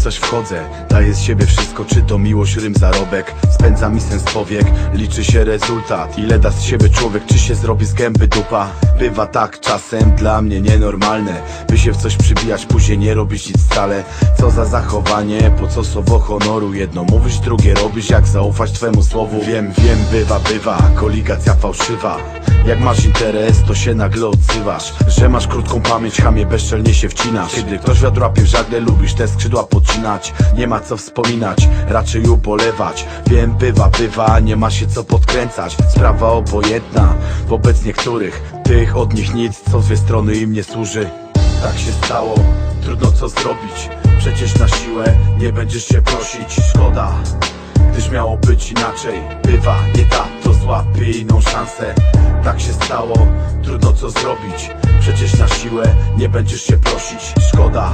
coś wchodzę, daję z siebie wszystko, czy to miłość, rym, zarobek. Spędza mi sens powiek, liczy się rezultat. Ile da z siebie człowiek, czy się zrobi z gęby dupa? Bywa tak czasem, dla mnie nienormalne, by się w coś przybijać, później nie robić nic wcale. Co za zachowanie, po co słowo honoru? Jedno mówisz, drugie robisz, jak zaufać twemu słowu? Wiem, bywa, koligacja fałszywa. Jak masz interes, to się nagle odzywasz, że masz krótką pamięć, chamie bezczelnie się wcinasz. Kiedy ktoś wiatr łapie w żagle, lubisz te skrzydła podcinać. Nie ma co wspominać, raczej ubolewać. Wiem, bywa, nie ma się co podkręcać. Sprawa obojętna wobec niektórych, tych od nich nic, co z dwie strony im nie służy. Tak się stało, trudno co zrobić, przecież na siłę nie będziesz się prosić. Szkoda, gdyż miało być inaczej. Bywa, nie ta, to złapie inną szansę. Tak się stało, trudno co zrobić, przecież na siłę nie będziesz się prosić. Szkoda,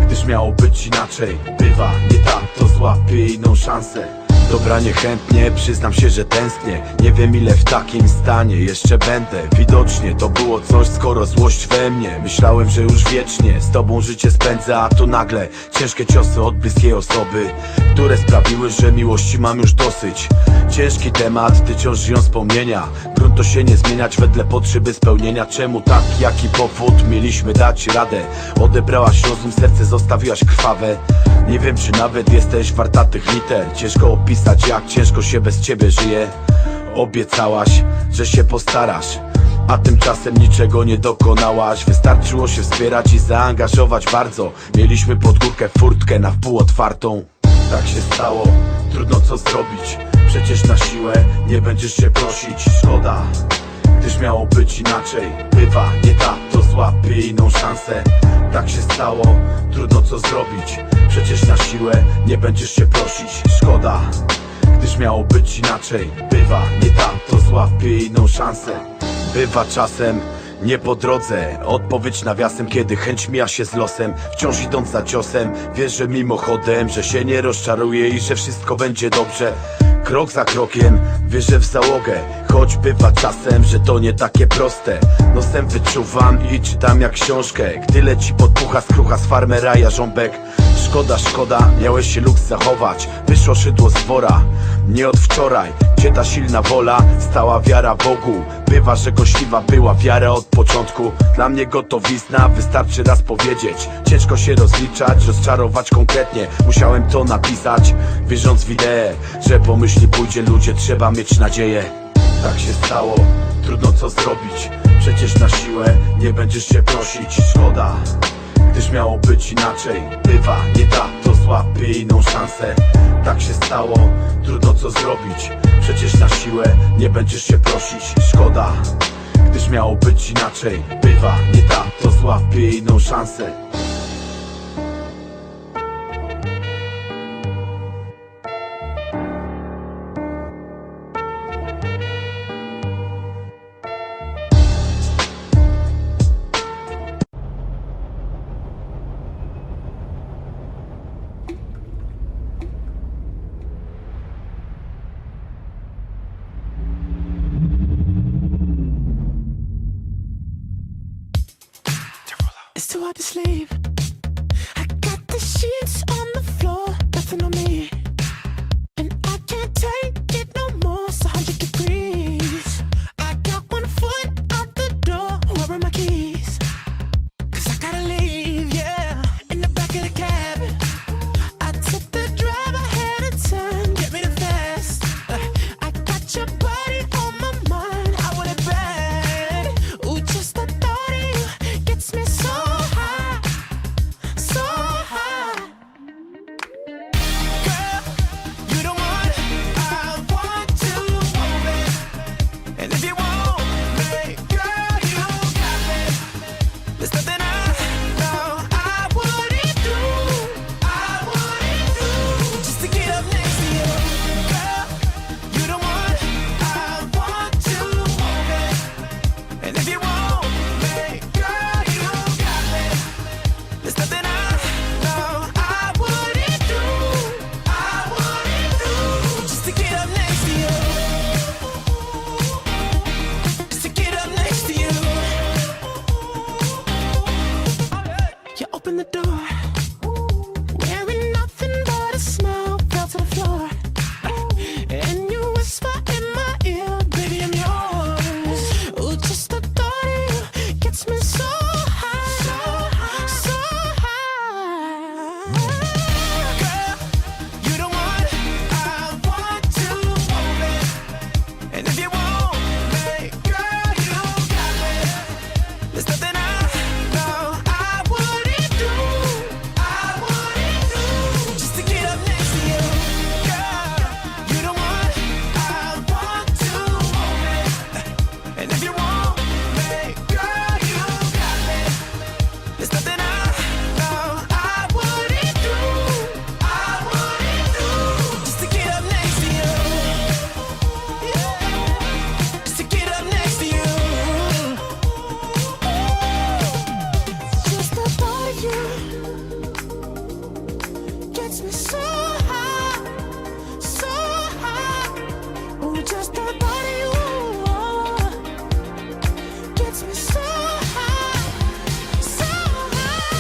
gdyż miało być inaczej. Bywa, nie ta, to złapie inną szansę. Dobra, niechętnie, przyznam się, że tęsknię. Nie wiem ile w takim stanie jeszcze będę. Widocznie to było coś, skoro złość we mnie. Myślałem, że już wiecznie z tobą życie spędzę, a tu nagle ciężkie ciosy od bliskiej osoby, które sprawiły, że miłości mam już dosyć. Ciężki temat, ty wciąż żyją wspomnienia. Grunt to się nie zmieniać wedle potrzeby spełnienia. Czemu tak, jaki powód? Mieliśmy dać radę. Odebrałaś rozum, serce zostawiłaś krwawe. Nie wiem, czy nawet jesteś warta tych liter. Ciężko opisać, jak ciężko się bez ciebie żyje. Obiecałaś, że się postarasz, a tymczasem niczego nie dokonałaś. Wystarczyło się wspierać i zaangażować bardzo. Mieliśmy pod górkę furtkę na wpół otwartą. Tak się stało, trudno co zrobić, przecież na siłę nie będziesz się prosić. Szkoda, gdyż miało być inaczej. Bywa, nie ta, to złapie inną szansę. Tak się stało, trudno co zrobić, przecież na siłę nie będziesz się prosić. Szkoda, gdyż miało być inaczej. Bywa, nie ta, to złapie inną szansę. Bywa czasem nie po drodze, odpowiedź nawiasem, kiedy chęć mija się z losem. Wciąż idąc za ciosem, wiesz, że mimochodem, że się nie rozczaruję i że wszystko będzie dobrze. Krok za krokiem, wierzę w załogę, choć bywa czasem, że to nie takie proste. Nosem wyczuwam i czytam jak książkę, gdy leci podpucha skrucha z farmera jarząbek. Szkoda, miałeś się luks zachować. Wyszło szydło z wora, nie od wczoraj. Gdzie ta silna wola, stała wiara Bogu. Bywa, że kośliwa była wiara od początku. Dla mnie gotowizna, wystarczy raz powiedzieć. Ciężko się rozliczać, rozczarować konkretnie. Musiałem to napisać, wierząc w ideę, że po myśli pójdzie ludzie, trzeba mieć nadzieję. Tak się stało, trudno co zrobić, przecież na siłę nie będziesz się prosić. Szkoda, gdyż miało być inaczej. Bywa, nie ta, to złapie inną szansę. Tak się stało, trudno co zrobić, przecież na siłę nie będziesz się prosić. Szkoda, gdyż miało być inaczej. Bywa, nie ta, to złapie inną szansę. It's too hard to sleep. I got the sheets on the floor, nothing on me, and I can't take it no more. It's 100 degrees. I got one foot out the door. Where are my keys? 'Cause I gotta leave, yeah. In the back of the cab, I took the drive, I had a turn, get me the fast. I got your body on my mind, I want it bad. Ooh, just the thought of you gets me so high. high, so high. Oh, just the thought of you gets me so high, so high.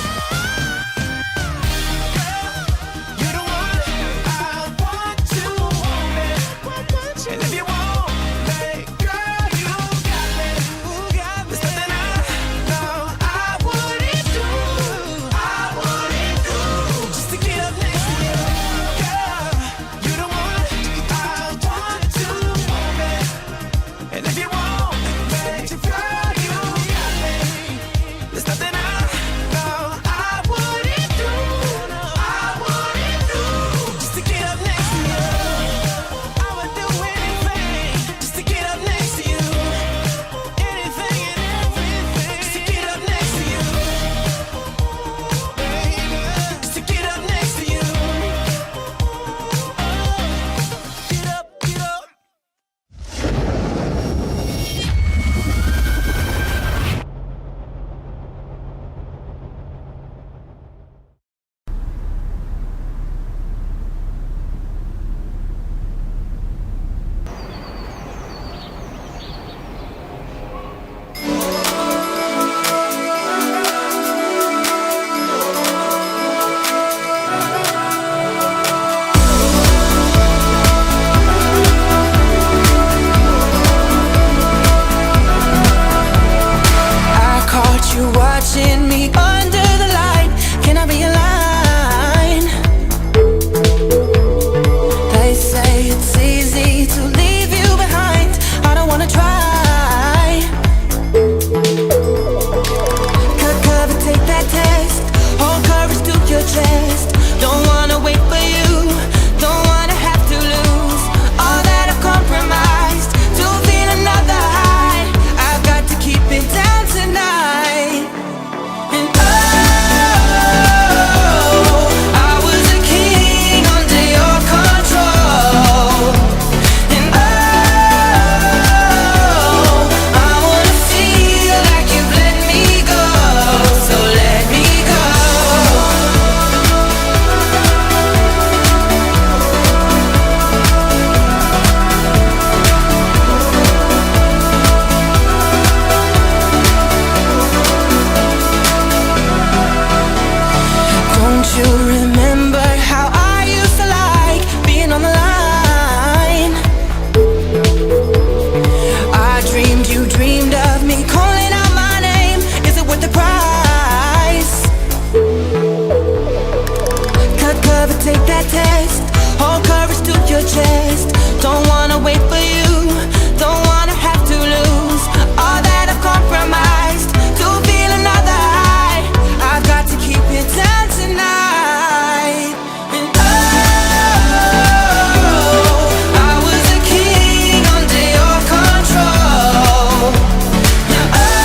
You're the one I want to hold me. And if you want me, girl, you got me. There's nothing I know I wouldn't do, just to get up next to you. Girl, you're the one I want to hold me. And if you want me, girl, you got me. There's nothing I know I wouldn't do, just to get up next to you. I would do anything just to get up next to you. Anything and everything just to get up next to you. Baby, just to get up next to you. Get up, get up. I caught you watching me under the light. Can I be a line? They say it's easy to leave you behind. I don't wanna try. Cut cover, take that test. Hold courage to your chest. Don't wanna wait for you. Don't wanna have to lose all that I've compromised to feel another high. I've got to keep it down tonight. And oh, I was a king under your control. And oh, I wanna feel like you've let me go. So let me go. Don't you remember how I used to like being on the line? I dreamed you dreamed of me calling out my name. Is it worth the price? Cut cover, take that test. Hold courage to your chest. Don't wanna wait for you. Don't wanna have to lose all that I've compromised to feel another high. I've got to keep it down tonight. And oh, I was a king under your control. Oh,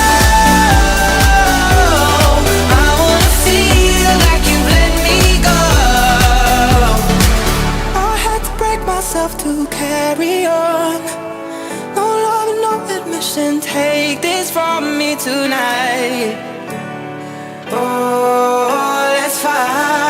I wanna feel like you've let me go. I had to break myself to carry on. No love and no admission. Take this from me tonight. Oh, let's fight.